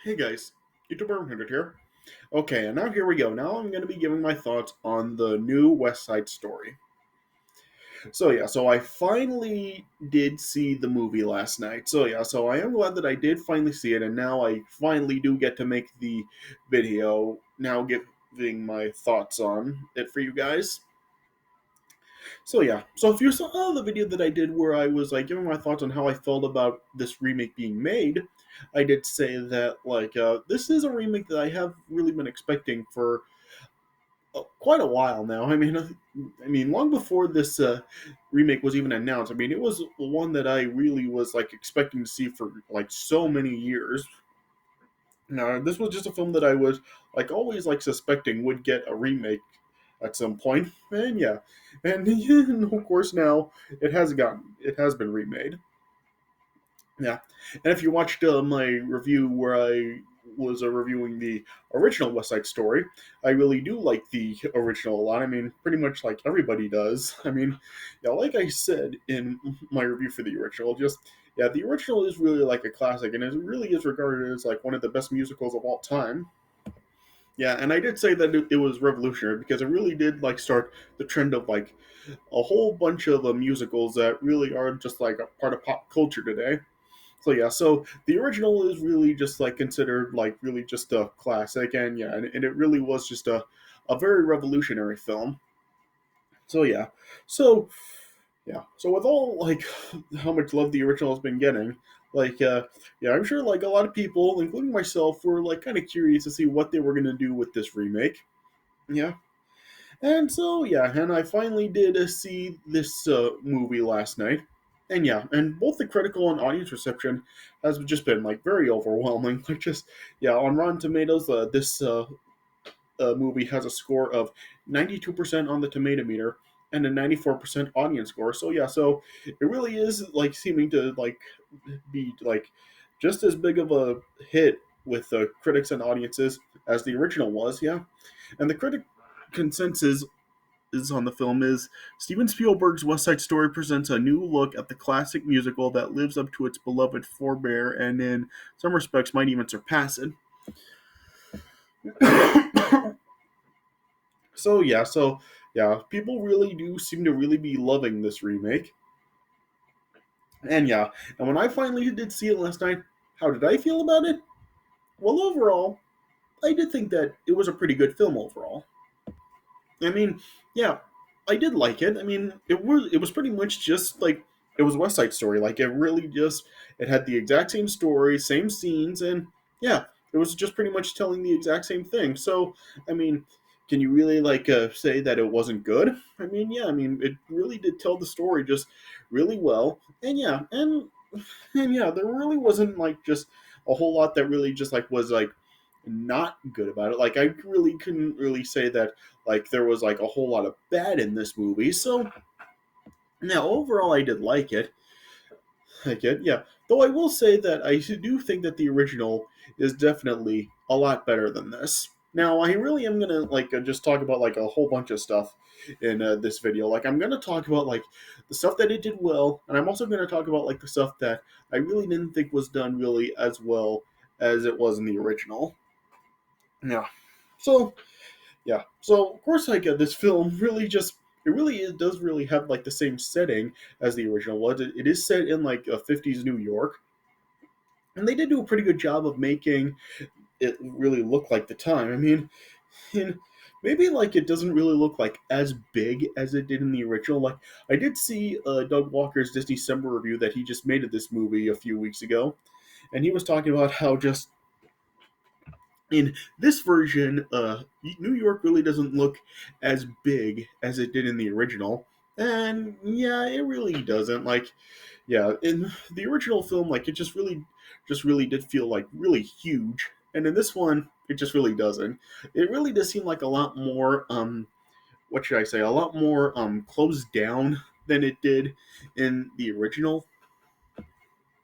Hey guys, YouTuber 100 here. Okay, and now here we go. Now I'm going to be giving my thoughts on the new West Side Story. So I finally did see the movie last night. So I am glad that I did finally see it, and now I finally do get to make the video. Now giving my thoughts on it for you guys. So if you saw the video that I did where I was like giving my thoughts on how I felt about this remake being made, I did say that this is a remake that I have really been expecting for quite a while now. I mean, long before this remake was even announced. I mean, it was one that I really was like expecting to see for like so many years. Now, this was just a film that I was like always like suspecting would get a remake at some point, and yeah, and, and of course now it has been remade. Yeah, and if you watched my review where I was reviewing the original West Side Story, I really do like the original a lot. I mean, pretty much like everybody does. I mean, yeah, like I said in my review for the original, just yeah, the original is really like a classic, and it really is regarded as like one of the best musicals of all time. Yeah, and I did say that it was revolutionary because it really did like start the trend of like a whole bunch of musicals that really are just like a part of pop culture today. So the original is really just like considered like really just a classic, and yeah, and it really was just a very revolutionary film. So yeah, so so with all like how much love the original has been getting, like yeah, I'm sure like a lot of people, including myself, were like kind of curious to see what they were gonna do with this remake. Yeah, and so yeah, and I finally did see this movie last night, and yeah, and both the critical and audience reception has just been like very overwhelming. Like just yeah, on Rotten Tomatoes, this movie has a score of 92% on the Tomato meter and a 94% audience score. So yeah, so it really is like seeming to like be like just as big of a hit with the critics and audiences as the original was. Yeah, and the critic consensus is on the film is Steven Spielberg's West Side Story presents a new look at the classic musical that lives up to its beloved forebear and in some respects might even surpass it. So people really do seem to really be loving this remake. And yeah, and when I finally did see it last night, how did I feel about it? Well, overall, I did think that it was a pretty good film overall. I mean, yeah, I did like it. I mean, it was pretty much just like it was West Side Story. Like it really just it had the exact same story, same scenes, and yeah, it was just pretty much telling the exact same thing. So, I mean, can you really like say that it wasn't good? I mean, yeah, I mean, it really did tell the story just really well, and yeah, and yeah, there really wasn't like just a whole lot that really just like was like not good about it. Like I really couldn't really say that like there was like a whole lot of bad in this movie. So now overall I did like it. Like it, yeah. Though I will say that I do think that the original is definitely a lot better than this. Now I really am gonna like just talk about like a whole bunch of stuff in this video. Like I'm gonna talk about like the stuff that it did well, and I'm also gonna talk about like the stuff that I really didn't think was done really as well as it was in the original. Yeah. So so of course, like this film really just does really have like the same setting as the original was. It is set in like a 50s New York, and they did do a pretty good job of making it really look like the time. I mean, and maybe like it doesn't really look like as big as it did in the original. Like I did see Doug Walker's Disney December review that he just made of this movie a few weeks ago, and he was talking about how just in this version, New York really doesn't look as big as it did in the original. And yeah, it really doesn't. Like, yeah, in the original film, like it just really did feel like really huge. And in this one, it just really doesn't. It really does seem like a lot more, what should I say, a lot more closed down than it did in the original.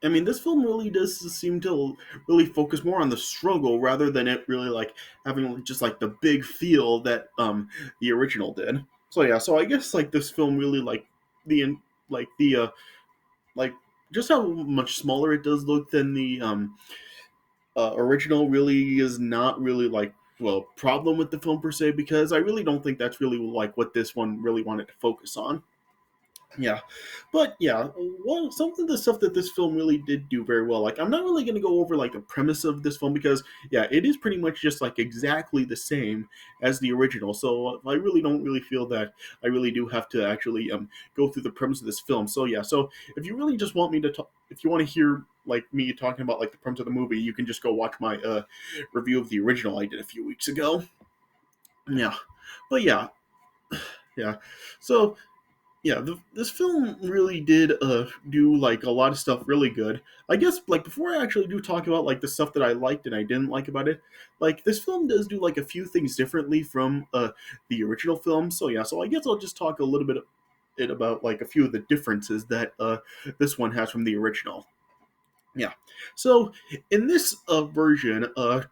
I mean, this film really does seem to really focus more on the struggle rather than it really like having just like the big feel that the original did. So yeah, so I guess like this film really the like the like just how much smaller it does look than original really is not really like, well, problem with the film per se, because I really don't think that's really like what this one really wanted to focus on. Yeah, but yeah, well, some of the stuff that this film really did do very well. Like, I'm not really going to go over like the premise of this film because, yeah, it is pretty much just like exactly the same as the original. So I really don't really feel that I really do have to actually go through the premise of this film. So yeah, so if you really just want me to talk, if you want to hear like me talking about like the premise of the movie, you can just go watch my review of the original I did a few weeks ago. Yeah, but yeah, yeah. So yeah, this film really did do like a lot of stuff really good. I guess like before I actually do talk about like the stuff that I liked and I didn't like about it, like this film does do like a few things differently from the original film. So yeah, so I guess I'll just talk a little bit about like a few of the differences that this one has from the original. Yeah. So in this version,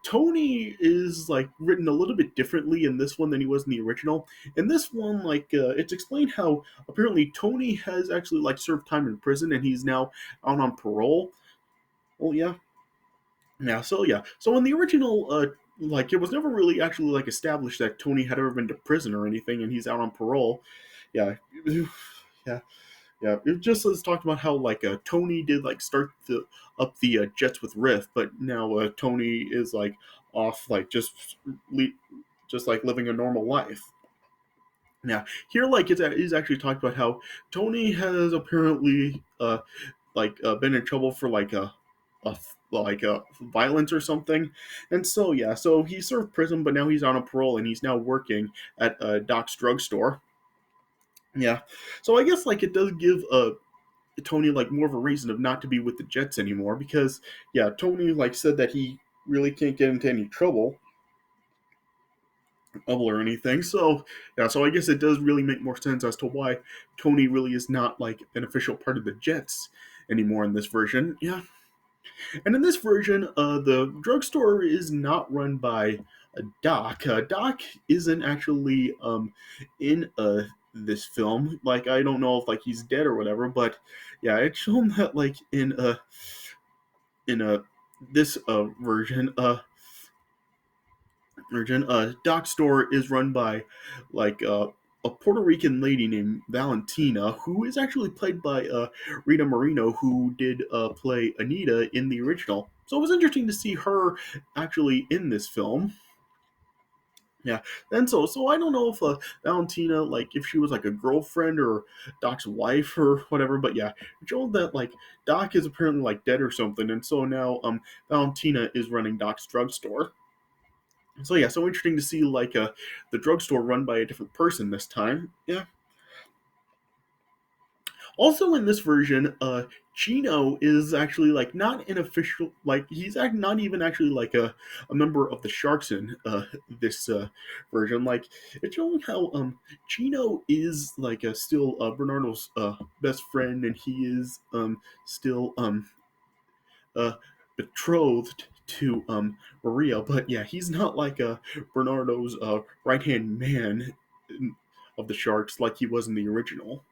Tony is like written a little bit differently in this one than he was in the original. In this one, like it's explained how apparently Tony has actually like served time in prison and he's now out on parole. Well, yeah, yeah. So yeah. So in the original, like it was never really actually like established that Tony had ever been to prison or anything, and he's out on parole. Yeah. Yeah. Yeah, it just was talked about how like Tony did like start up the Jets with Riff, but now Tony is like off like le- just like living a normal life. Now here like it's actually talked about how Tony has apparently been in trouble for a like violence or something, and so yeah, so he served prison, but now he's on a parole and he's now working at Doc's drugstore. Yeah, so I guess like it does give Tony like more of a reason of not to be with the Jets anymore because yeah, Tony like said that he really can't get into any trouble or anything. So yeah, so I guess it does really make more sense as to why Tony really is not like an official part of the Jets anymore in this version. Yeah, and in this version, the drugstore is not run by a Doc. Doc isn't actually in this film. Like I don't know if like he's dead or whatever, but yeah, it's shown that like in this Doc store is run by like a Puerto Rican lady named Valentina, who is actually played by Rita Moreno, who did play Anita in the original. So it was interesting to see her actually in this film. Yeah, and so I don't know if Valentina like if she was like a girlfriend or Doc's wife or whatever, but yeah, it showed that like Doc is apparently like dead or something, and so now Valentina is running Doc's drugstore. So yeah, so interesting to see like the drugstore run by a different person this time. Yeah. Also in this version, Chino is actually like not an official like not even actually like a member of the Sharks in this version. Like it's showing how Chino is like still Bernardo's best friend, and he is still uh betrothed to Maria, but yeah, he's not like Bernardo's right hand man of the Sharks like he was in the original.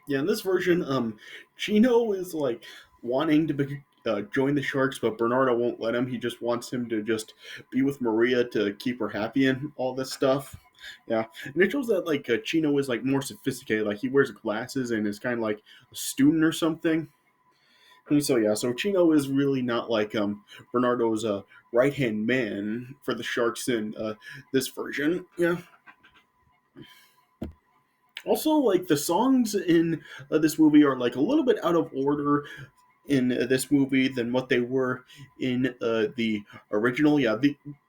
Yeah, in this version, Chino is like wanting to join the Sharks, but Bernardo won't let him. He just wants him to just be with Maria to keep her happy and all this stuff. Yeah, and it shows that like Chino is like more sophisticated. Like he wears glasses and is kind of like a student or something. And so yeah, so Chino is really not like Bernardo's right hand man for the Sharks in this version. Yeah. Also, like the songs in this movie are like a little bit out of order in this movie than what they were in the original. Yeah,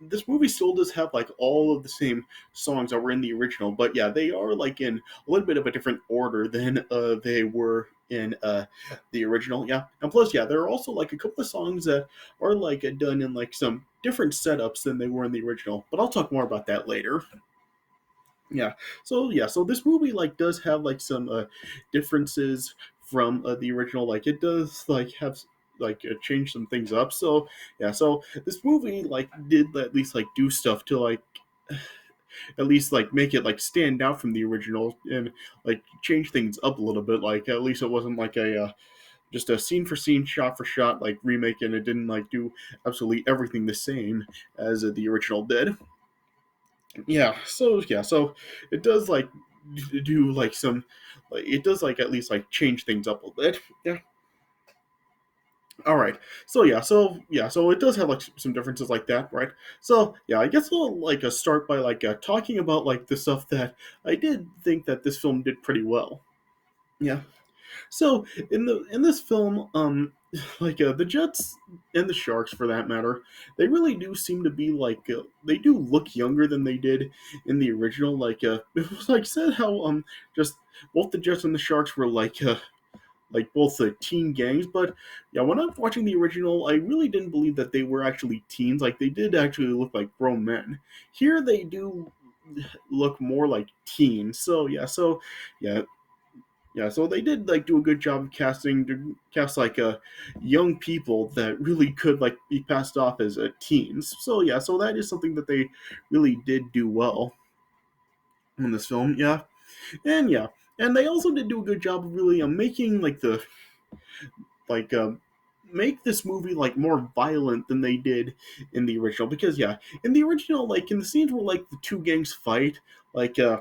this movie still does have like all of the same songs that were in the original, but yeah, they are like in a little bit of a different order than they were in the original. Yeah, and plus, yeah, there are also like a couple of songs that are like done in like some different setups than they were in the original. But I'll talk more about that later. Yeah. So yeah. So this movie like does have like some differences from the original. Like it does like have like change some things up. So yeah. So this movie like did at least like do stuff to like at least like make it like stand out from the original and like change things up a little bit. Like at least it wasn't like a just a scene for scene, shot for shot like remake, and it didn't like do absolutely everything the same as the original did. So it does like do like some, like it does like at least like change things up a bit. Yeah. All right. So it does have like some differences like that, right? So yeah, I guess we'll like start by like talking about like the stuff that I did think that this film did pretty well. Yeah. So in this film, like the Jets and the Sharks, for that matter, they really do seem to be like they do look younger than they did in the original. Like it was like said how just both the Jets and the Sharks were like both the teen gangs, but yeah, when I was watching the original, I really didn't believe that they were actually teens. Like they did actually look like grown men. Here they do look more like teens. Yeah, so they did like do a good job of casting to cast like young people that really could like be passed off as teens. So that is something that they really did do well in this film. Yeah, and they also did do a good job of really making like the like make this movie like more violent than they did in the original, because yeah, in the original, like in the scenes where like the two gangs fight, like I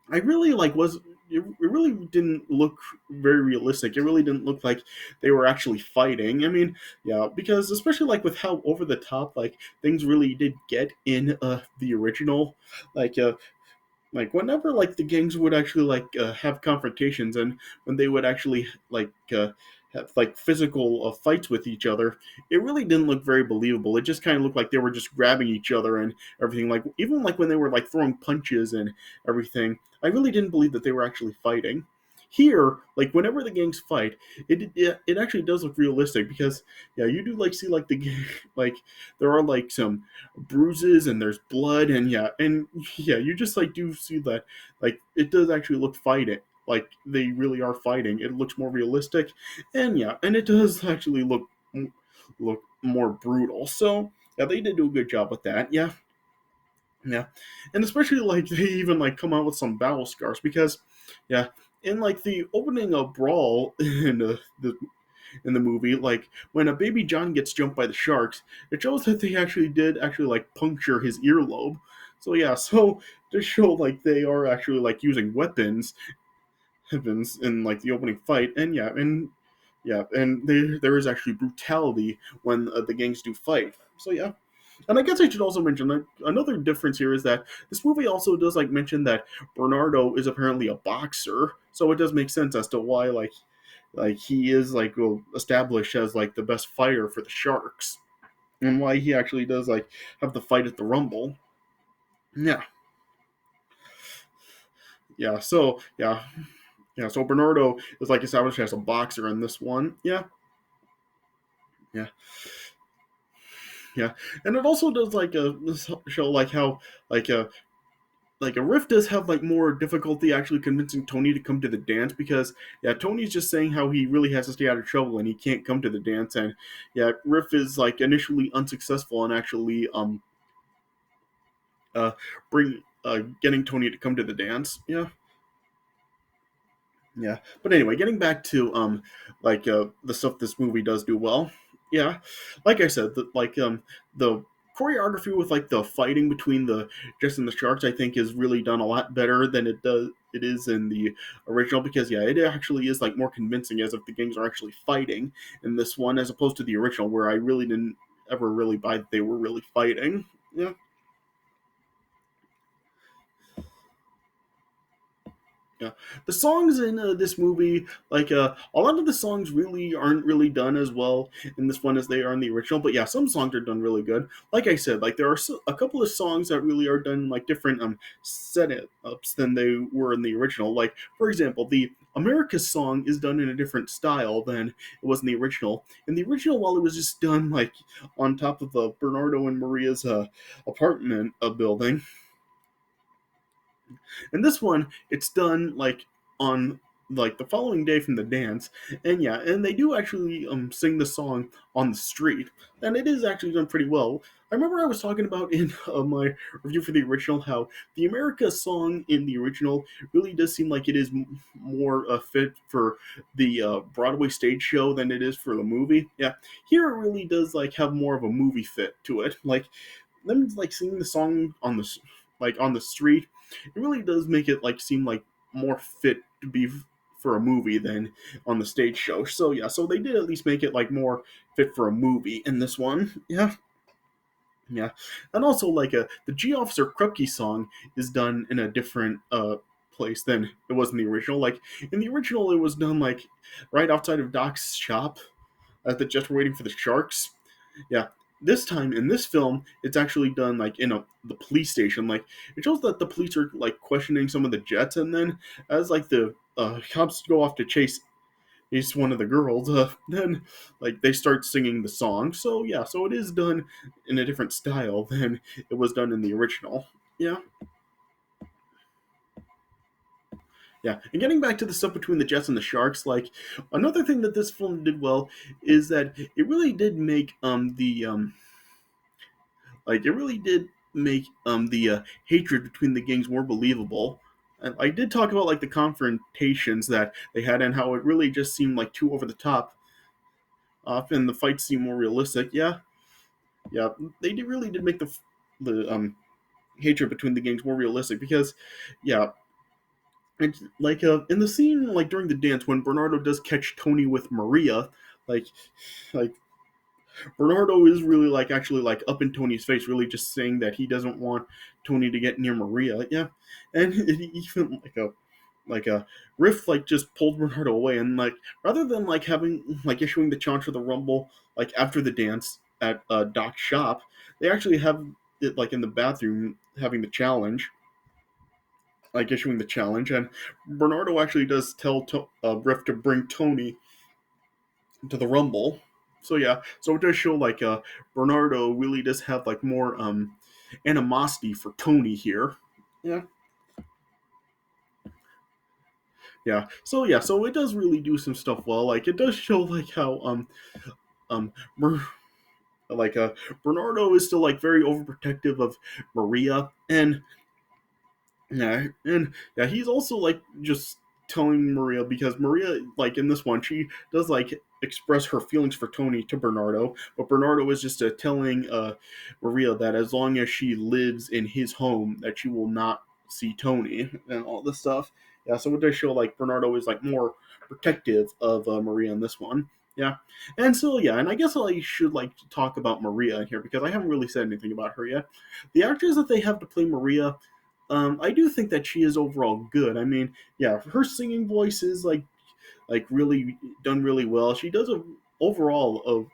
really like was it really didn't look very realistic. It really didn't look like they were actually fighting. I mean, yeah, because especially like with how over the top like things really did get in the original, like like whenever like the gangs would actually like have confrontations, and when they would actually like have like physical fights with each other, it really didn't look very believable. It just kind of looked like they were just grabbing each other and everything. Like even like when they were like throwing punches and everything, I really didn't believe that they were actually fighting. Here, like whenever the gangs fight, it actually does look realistic, because yeah, you do like see like like there are like some bruises and there's blood, and you just like do see that like it does actually look fighting, like they really are fighting. It looks more realistic, and it does actually look more brutal. So yeah, they did do a good job with that. Yeah, and especially like they even like come out with some battle scars, because yeah, in like the opening of Brawl in the movie, like when a baby John gets jumped by the sharks, it shows that they actually did actually like puncture his earlobe. So to show like they are actually like using weapons in like the opening fight, and there is actually brutality when the gangs do fight. And I guess I should also mention that another difference here is that this movie also does like mention that Bernardo is apparently a boxer, so it does make sense as to why like he is like well, established as like the best fighter for the Sharks, and why he actually does like have the fight at the Rumble. Yeah, yeah. So Bernardo is like established as a boxer in this one. Yeah, yeah. And it also does like show like how like a Riff does have like more difficulty actually convincing Tony to come to the dance, because yeah, Tony's just saying how he really has to stay out of trouble and he can't come to the dance, and yeah, Riff is like initially unsuccessful in actually uh bring getting Tony to come to the dance. Yeah. But anyway, getting back to the stuff this movie does do well. Yeah. Like I said, the choreography with like the fighting between the Jets and the Sharks, I think is really done a lot better than it is in the original, because yeah, it actually is like more convincing as if the gangs are actually fighting in this one, as opposed to the original, where I really didn't ever really buy that they were really fighting. Yeah. Yeah, the songs in this movie, like a lot of the songs really aren't really done as well in this one as they are in the original. But yeah, some songs are done really good. Like I said, like there are a couple of songs that really are done like different setups than they were in the original. Like for example, the America's song is done in a different style than it was in the original. In the original, while it was just done like on top of Bernardo and Maria's apartment building, in this one, it's done like on like the following day from the dance, and yeah, and they do actually sing the song on the street, and it is actually done pretty well. I remember I was talking about in my review for the original how the America song in the original really does seem like it is more fit for the Broadway stage show than it is for the movie. Yeah, here it really does like have more of a movie fit to it. Like them like singing the song on the like on the street, it really does make it like seem like more fit to be for a movie than on the stage show. So yeah, so they did at least make it like more fit for a movie in this one. Yeah, yeah, and also like the G Officer Krupke song is done in a different place than it was in the original. Like in the original, it was done like right outside of Doc's shop as the Jets were waiting for the sharks. Yeah, this time in this film, it's actually done like in the police station. Like it shows that the police are like questioning some of the Jets, and then as like the cops go off to chase one of the girls, then like they start singing the song. So yeah, so it is done in a different style than it was done in the original. Yeah. Yeah, and getting back to the stuff between the Jets and the Sharks, like another thing that this film did well is that it really did make the like it really did make the hatred between the gangs more believable. And I did talk about like the confrontations that they had and how it really just seemed like too over the top. Often the fights seem more realistic. Yeah, yeah, they really did make the hatred between the gangs more realistic because, yeah, it's like in the scene like during the dance when Bernardo does catch Tony with Maria, like like Bernardo is really like actually like up in Tony's face, really just saying that he doesn't want Tony to get near Maria. Yeah, and even like a Riff like just pulled Bernardo away, and like rather than like having like issuing the challenge for the Rumble like after the dance at Doc's shop, they actually have it like in the bathroom having the challenge, like issuing the challenge, and Bernardo actually does tell Riff to bring Tony to the Rumble. So yeah, so it does show like Bernardo really does have like more animosity for Tony here. Yeah, yeah. So yeah, so it does really do some stuff well. Like it does show like how um like Bernardo is still like very overprotective of Maria, and yeah, he's also like just telling Maria because Maria, like in this one, she does like express her feelings for Tony to Bernardo, but Bernardo is just telling Maria that as long as she lives in his home, that she will not see Tony and all this stuff. Yeah, so it does show like Bernardo is like more protective of Maria in this one. Yeah, and so yeah, and I guess I should like talk about Maria in here because I haven't really said anything about her yet. The actors that they have to play Maria, I do think that she is overall good. I mean, yeah, her singing voice is like really done really well. She does a overall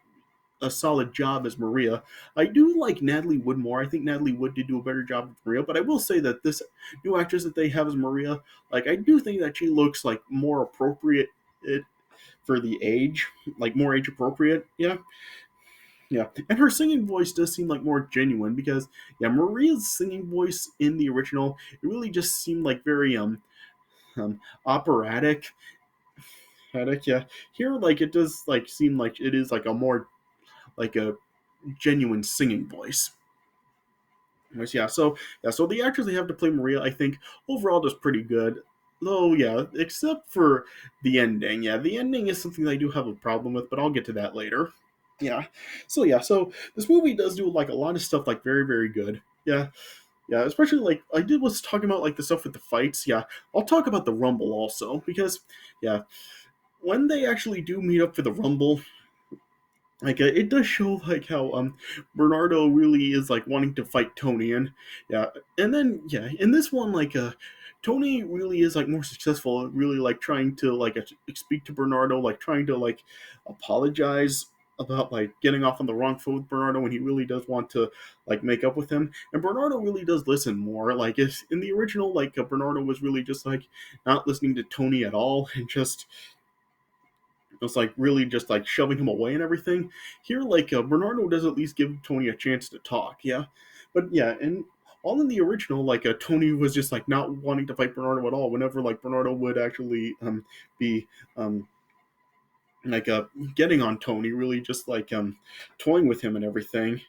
a solid job as Maria. I do like Natalie Wood more. I think Natalie Wood did do a better job as Maria, but I will say that this new actress that they have as Maria, like I do think that she looks like more appropriate for the age, like more age appropriate. Yeah, yeah, and her singing voice does seem like more genuine because yeah, Maria's singing voice in the original it really just seemed like very operatic. Yeah, here like it does like seem like it is like a more like a genuine singing voice. Anyways, yeah, so the actors they have to play Maria, I think overall does pretty good. Though yeah, except for the ending. Yeah, the ending is something that I do have a problem with, but I'll get to that later. Yeah, so this movie does do like a lot of stuff like very very good. Yeah, yeah, especially like I did was talking about like the stuff with the fights. Yeah, I'll talk about the Rumble also because yeah, when they actually do meet up for the Rumble, like it does show like how Bernardo really is like wanting to fight Tony, and yeah, and then yeah, in this one like Tony really is like more successful at really like trying to like speak to Bernardo, like trying to like apologize about like getting off on the wrong foot with Bernardo when he really does want to like make up with him, and Bernardo really does listen more. Like if in the original like Bernardo was really just like not listening to Tony at all and just was like really just like shoving him away and everything. Here, like Bernardo does at least give Tony a chance to talk. Yeah, but yeah, and all in the original, like Tony was just like not wanting to fight Bernardo at all. Whenever like Bernardo would actually be um like getting on Tony, really just like toying with him and everything,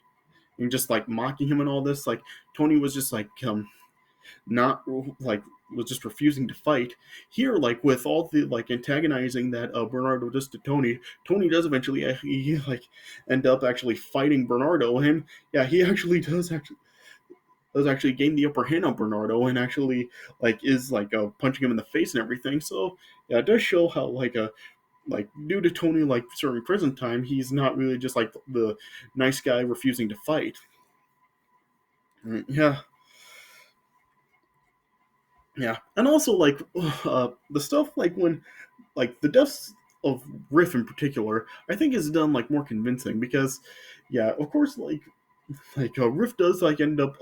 and just like mocking him and all this, like Tony was just like not like was just refusing to fight. Here, like with all the like antagonizing that Bernardo does to Tony, Tony does eventually he like end up actually fighting Bernardo, and yeah, he actually does actually gain the upper hand on Bernardo, and actually like is like punching him in the face and everything. So yeah, it does show how like due to Tony like serving prison time, he's not really just like the nice guy refusing to fight. Yeah, yeah, and also like the stuff like when like the deaths of Riff in particular, I think is done like more convincing because, yeah, of course, Riff does like end up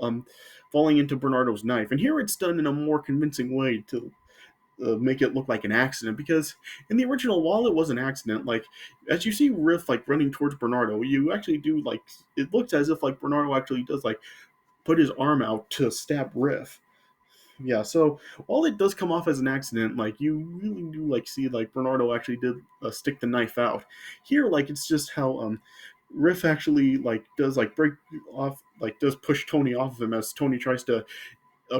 falling into Bernardo's knife, and here it's done in a more convincing way to make it look like an accident because in the original, while it was an accident, like as you see Riff like running towards Bernardo, you actually do like it looks as if like Bernardo actually does like put his arm out to stab Riff. Yeah, so while it does come off as an accident, like you really do like see like Bernardo actually did stick the knife out. Here, like it's just how Riff actually like does like break off, like does push Tony off of him as Tony tries to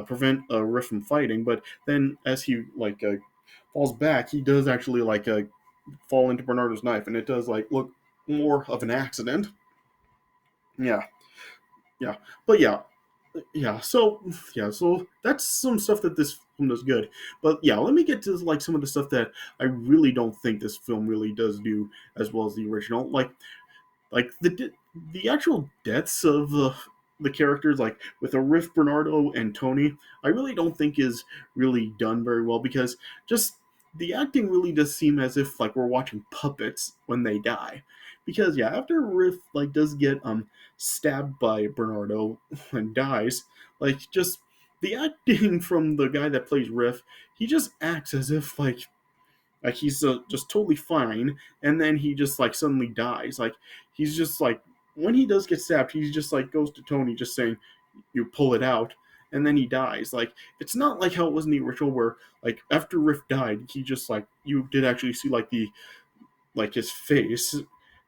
prevent Riff from fighting, but then as he like falls back, he does actually like fall into Bernardo's knife, and it does like look more of an accident. Yeah, yeah, but yeah, so that's some stuff that this film does good. But yeah, let me get to like some of the stuff that I really don't think this film really does do as well as the original. Like the actual deaths of the characters, like with a Riff, Bernardo, and Tony, I really don't think is really done very well because just the acting really does seem as if like we're watching puppets when they die. Because yeah, after Riff like does get stabbed by Bernardo and dies, like just the acting from the guy that plays Riff, he just acts as if like he's just totally fine, and then he just like suddenly dies. Like he's just like when he does get stabbed, he just like goes to Tony, just saying, "You pull it out," and then he dies. Like it's not like how it was in the original, where like after Riff died, he just like you did actually see like the like his face.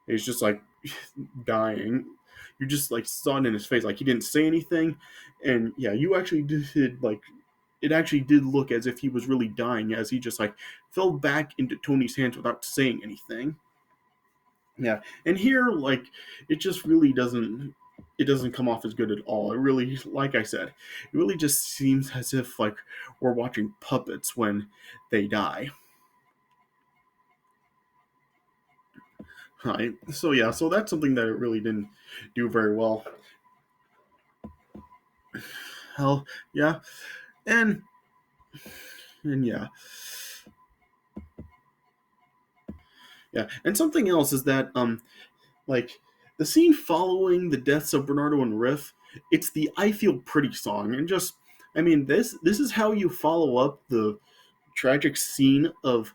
He's just like dying. You just like saw it in his face, like he didn't say anything, and yeah, you actually did like it actually did look as if he was really dying as he just like fell back into Tony's hands without saying anything. Yeah, and here like it just really doesn't come off as good at all. It really, like I said, it really just seems as if like we're watching puppets when they die. Right. So yeah, so that's something that it really didn't do very well. Hell, yeah, and and yeah, yeah, and something else is that like the scene following the deaths of Bernardo and Riff, it's the "I Feel Pretty" song, and just I mean this is how you follow up the tragic scene of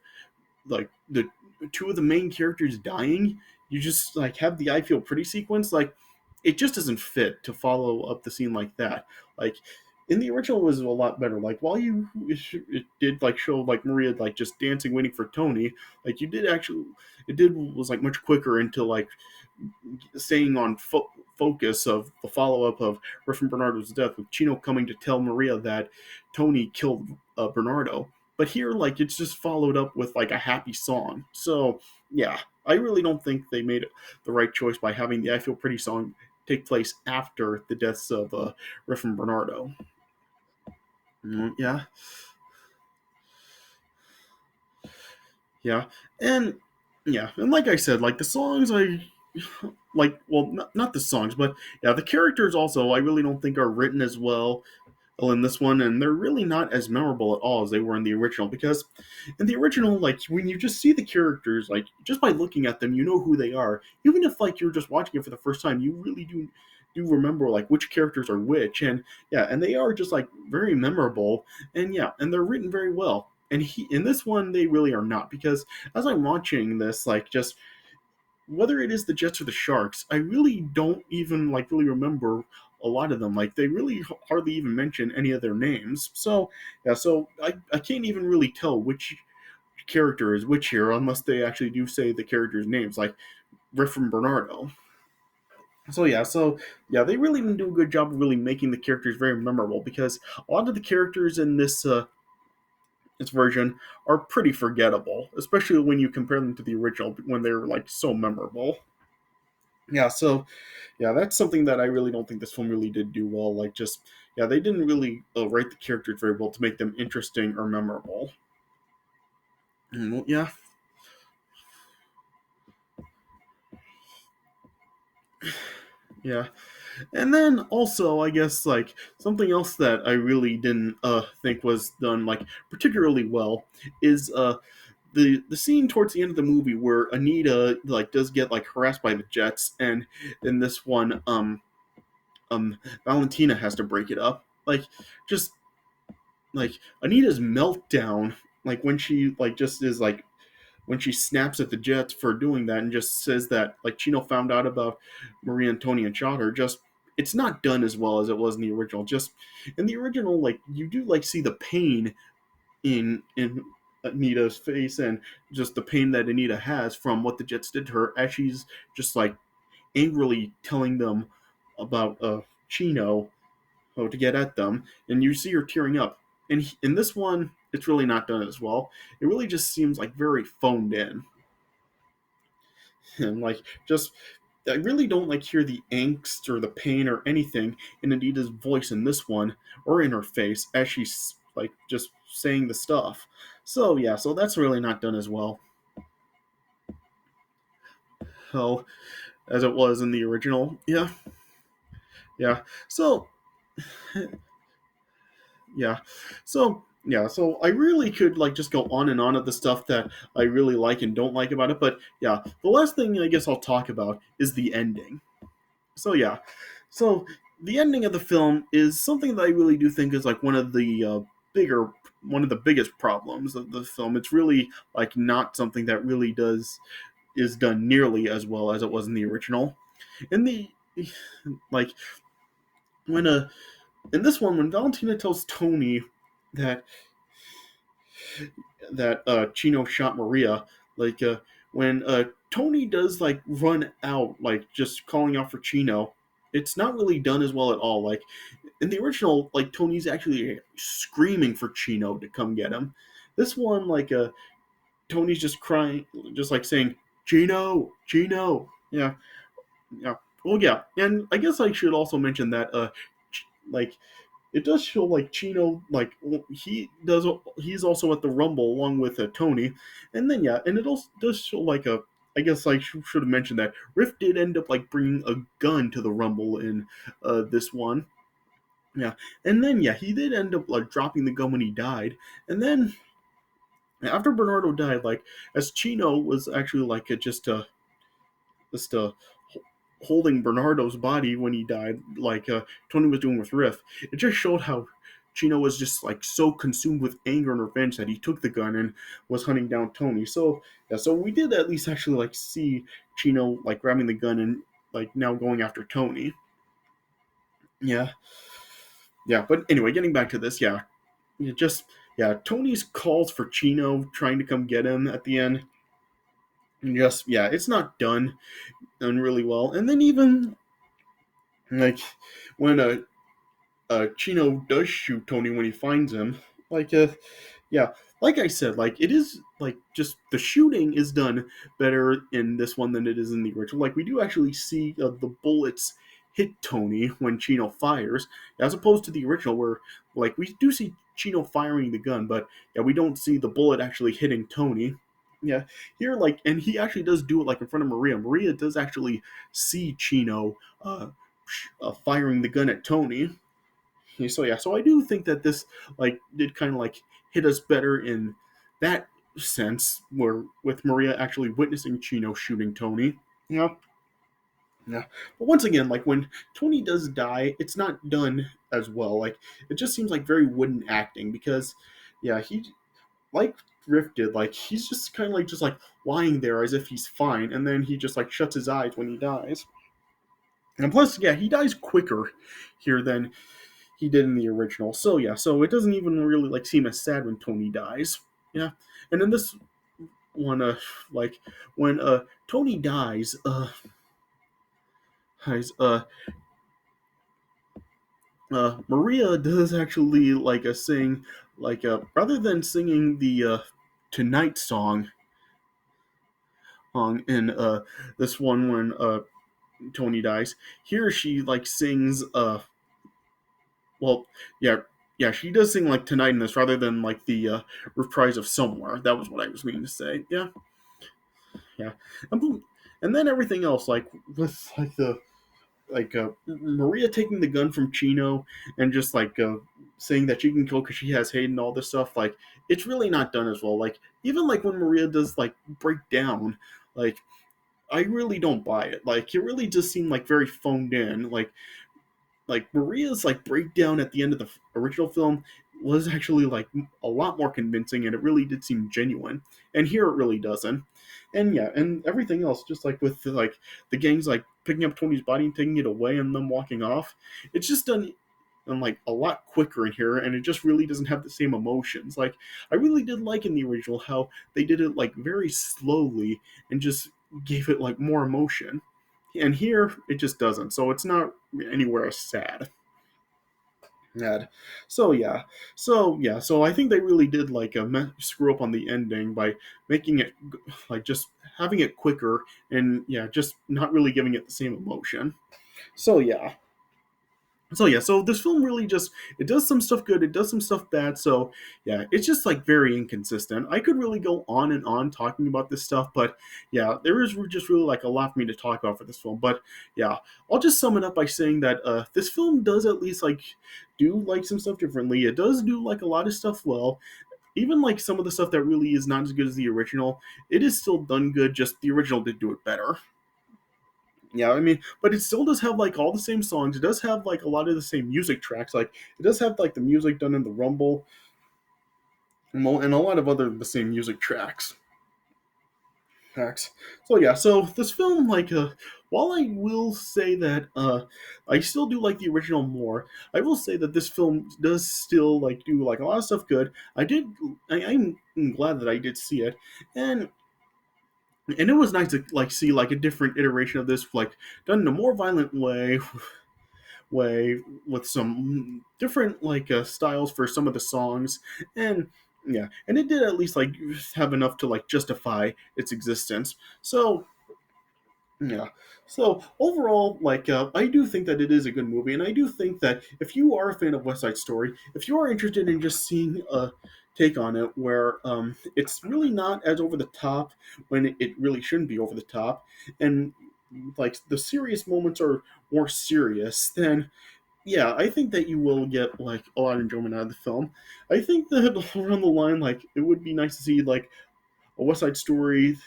like the two of the main characters dying. You just like have the "I Feel Pretty" sequence. Like it just doesn't fit to follow up the scene like that. Like in the original, it was a lot better. Like while it did like show like Maria like just dancing waiting for Tony, like you did actually it did was like much quicker into like staying on focus of the follow up of Riff and Bernardo's death, with Chino coming to tell Maria that Tony killed Bernardo. But here, like, it's just followed up with like a happy song. So yeah, I really don't think they made the right choice by having the "I Feel Pretty" song take place after the deaths of Riff and Bernardo. Yeah, yeah, and yeah, and like I said, like the songs, I like well, not the songs, but yeah, the characters also I really don't think are written as well in this one, and they're really not as memorable at all as they were in the original. Because in the original, like when you just see the characters, like just by looking at them, you know who they are. Even if like you're just watching it for the first time, you really do remember like which characters are which, and yeah, and they are just like very memorable, and yeah, and they're written very well. And he in this one, they really are not, because as I'm watching this, like just whether it is the Jets or the Sharks, I really don't even like really remember a lot of them. Like they really hardly even mention any of their names. So yeah, so I can't even really tell which character is which here unless they actually do say the characters' names, like Riff and Bernardo. So they really didn't do a good job of really making the characters very memorable because a lot of the characters in this version are pretty forgettable, especially when you compare them to the original when they're like so memorable. Yeah, that's something that I really don't think this film really did do well. Like, just yeah, they didn't really write the characters very well to make them interesting or memorable. Yeah, yeah, and then also I guess like something else that I really didn't think was done like particularly well is the scene towards the end of the movie where Anita like does get like harassed by the Jets, and in this one Valentina has to break it up. Like just like Anita's meltdown, like when she like just is like when she snaps at the Jets for doing that and just says that like Chino found out about Maria Antonia and shot her. Just it's not done as well as it was in the original. Just in the original, like you do like see the pain in Anita's face and just the pain that Anita has from what the Jets did to her as she's just like angrily telling them about Chino to get at them, and you see her tearing up. And in this one, it's really not done as well. It really just seems like very phoned in, and like just I really don't like hear the angst or the pain or anything in Anita's voice in this one or in her face as she's like just saying the stuff. So yeah, so that's really not done as well. So as it was in the original. Yeah, yeah. So yeah. So I really could like just go on and on of the stuff that I really like and don't like about it, but yeah, the last thing I guess I'll talk about is the ending. So yeah. So the ending of the film is something that I really do think is like bigger one of the biggest problems of the film. It's really like not something that really does is done nearly as well as it was in the original. In the like when in this one when Valentina tells Tony that Chino shot Maria. Like when Tony does like run out, like just calling out for Chino, it's not really done as well at all. Like in the original, like Tony's actually screaming for Chino to come get him. This one, like Tony's just crying, just like saying Chino, Chino. Yeah, yeah. Well, yeah, and I guess I should also mention that like it does show like Chino, like he's also at the Rumble along with Tony, and then yeah, and it also does show like a. I guess I should have mentioned that Riff did end up like bringing a gun to the Rumble in this one. Yeah, and then yeah, he did end up like dropping the gun when he died, and then after Bernardo died, like as Chino was actually like just holding Bernardo's body when he died, like Tony was doing with Riff. It just showed how Chino was just like so consumed with anger and revenge that he took the gun and was hunting down Tony. So yeah, so we did at least actually like see Chino like grabbing the gun and like now going after Tony. Yeah, yeah. But anyway, getting back to this, yeah, just yeah, Tony's calls for Chino trying to come get him at the end. And just yeah, it's not done really well. And then even like when Chino does shoot Tony when he finds him. Like, yeah, like I said, like it is like just the shooting is done better in this one than it is in the original. Like we do actually see the bullets hit Tony when Chino fires, as opposed to the original where like we do see Chino firing the gun, but yeah, we don't see the bullet actually hitting Tony. Yeah, here like, and he actually does do it like in front of Maria. Maria does actually see Chino firing the gun at Tony. So yeah, so I do think that this like did kind of like hit us better in that sense, where with Maria actually witnessing Chino shooting Tony. Yeah, yeah. But once again, like when Tony does die, it's not done as well. Like it just seems like very wooden acting because, yeah, he like Riff did. Like he's just kind of like just like lying there as if he's fine, and then he just like shuts his eyes when he dies. And plus, yeah, he dies quicker here than he did in the original. So yeah, so it doesn't even really like seem as sad when Tony dies. Yeah, and in this one, like when Tony dies, dies, Maria does actually like a sing like rather than singing the Tonight song in this one when Tony dies. Here she like sings well yeah yeah she does sing like Tonight in this rather than like the reprise of Somewhere. That was what I was meaning to say. Yeah, yeah, and, and then everything else like with like the like Maria taking the gun from Chino and just like saying that she can kill because she has hate and all this stuff. Like it's really not done as well. Like even like when Maria does like break down, like I really don't buy it. Like it really just seemed like very phoned in. Like Maria's like breakdown at the end of the original film was actually like a lot more convincing, and it really did seem genuine. And here it really doesn't. And yeah, and everything else, just like with like the gangs like picking up Tony's body and taking it away and them walking off, it's just done and like a lot quicker in here, and it just really doesn't have the same emotions. Like I really did like in the original how they did it like very slowly and just gave it like more emotion, and here it just doesn't. So it's not anywhere as sad. Sad. So I think they really did like screw up on the ending by making it like just having it quicker and yeah, just not really giving it the same emotion. So yeah, so this film really just it does some stuff good, it does some stuff bad. So yeah, it's just like very inconsistent. I could really go on and on talking about this stuff, but yeah, there is just really like a lot for me to talk about for this film. But yeah, I'll just sum it up by saying that this film does at least like do like some stuff differently. It does do like a lot of stuff well. Even like some of the stuff that really is not as good as the original, it is still done good. Just the original did do it better. Yeah, I mean, but it still does have like all the same songs. It does have like a lot of the same music tracks. Like it does have like the music done in the Rumble and a lot of other the same music tracks. So yeah, so this film like while I will say that I still do like the original more, I will say that this film does still like do like a lot of stuff good. I'm glad that I did see it. And and it was nice to like see like a different iteration of this like done in a more violent way with some different like styles for some of the songs, and yeah, and it did at least like have enough to like justify its existence. So yeah, so overall like I do think that it is a good movie, and I do think that if you are a fan of West Side Story, if you are interested in just seeing a take on it where it's really not as over the top when it really shouldn't be over the top, and like the serious moments are more serious, then yeah, I think that you will get like a lot of enjoyment out of the film. I think that around the line, like it would be nice to see like a West Side Story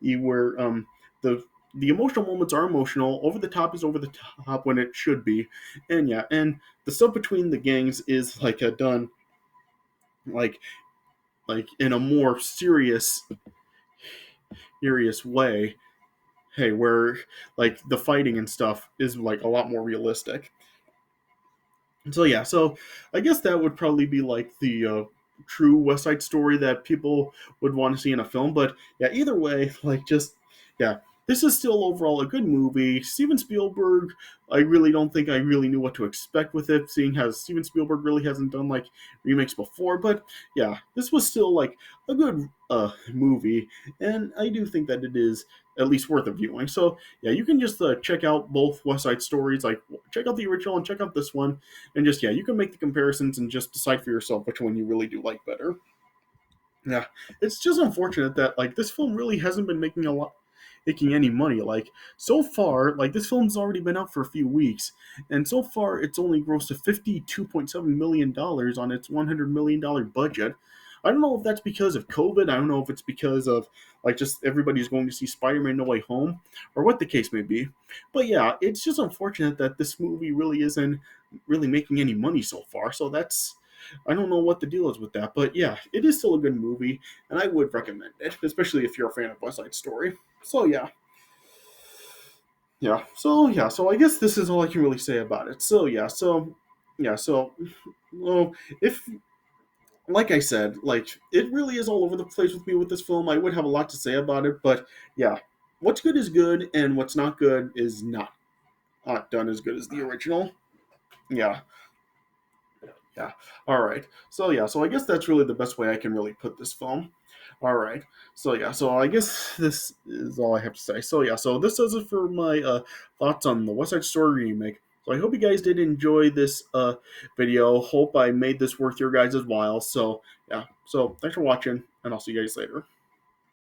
where the emotional moments are emotional, over the top is over the top when it should be, and yeah, and the stuff between the gangs is like done like in a more serious way. Hey, where like the fighting and stuff is like a lot more realistic. So yeah, so I guess that would probably be like the true West Side Story that people would want to see in a film. But yeah, either way, like just yeah, this is still overall a good movie. Steven Spielberg, I really don't think I really knew what to expect with it, seeing how Steven Spielberg really hasn't done like remakes before. But yeah, this was still like a good movie, and I do think that it is at least worth a viewing. So yeah, you can just check out both West Side Stories, like check out the original and check out this one, and just yeah, you can make the comparisons and just decide for yourself which one you really do like better. Yeah, it's just unfortunate that like this film really hasn't been making any money. Like so far, like this film's already been out for a few weeks, and so far it's only grossed to $52.7 million on its $100 million budget. I don't know if that's because of COVID. I don't know if it's because of like just everybody's going to see Spider-Man No Way Home, or what the case may be. But yeah, it's just unfortunate that this movie really isn't really making any money so far. So that's I don't know what the deal is with that, but yeah, it is still a good movie, and I would recommend it, especially if you're a fan of West Side Story. So yeah, So I guess this is all I can really say about it. So well, if like I said, like it really is all over the place with me with this film. I would have a lot to say about it, but yeah, what's good is good, and what's not good is not done as good as the original. Yeah, yeah. All right. So I guess that's really the best way I can really put this film. All right. So I guess this is all I have to say. So this does it for my thoughts on the West Side Story remake. So I hope you guys did enjoy this video. Hope I made this worth your guys' while. So yeah. So thanks for watching, and I'll see you guys later.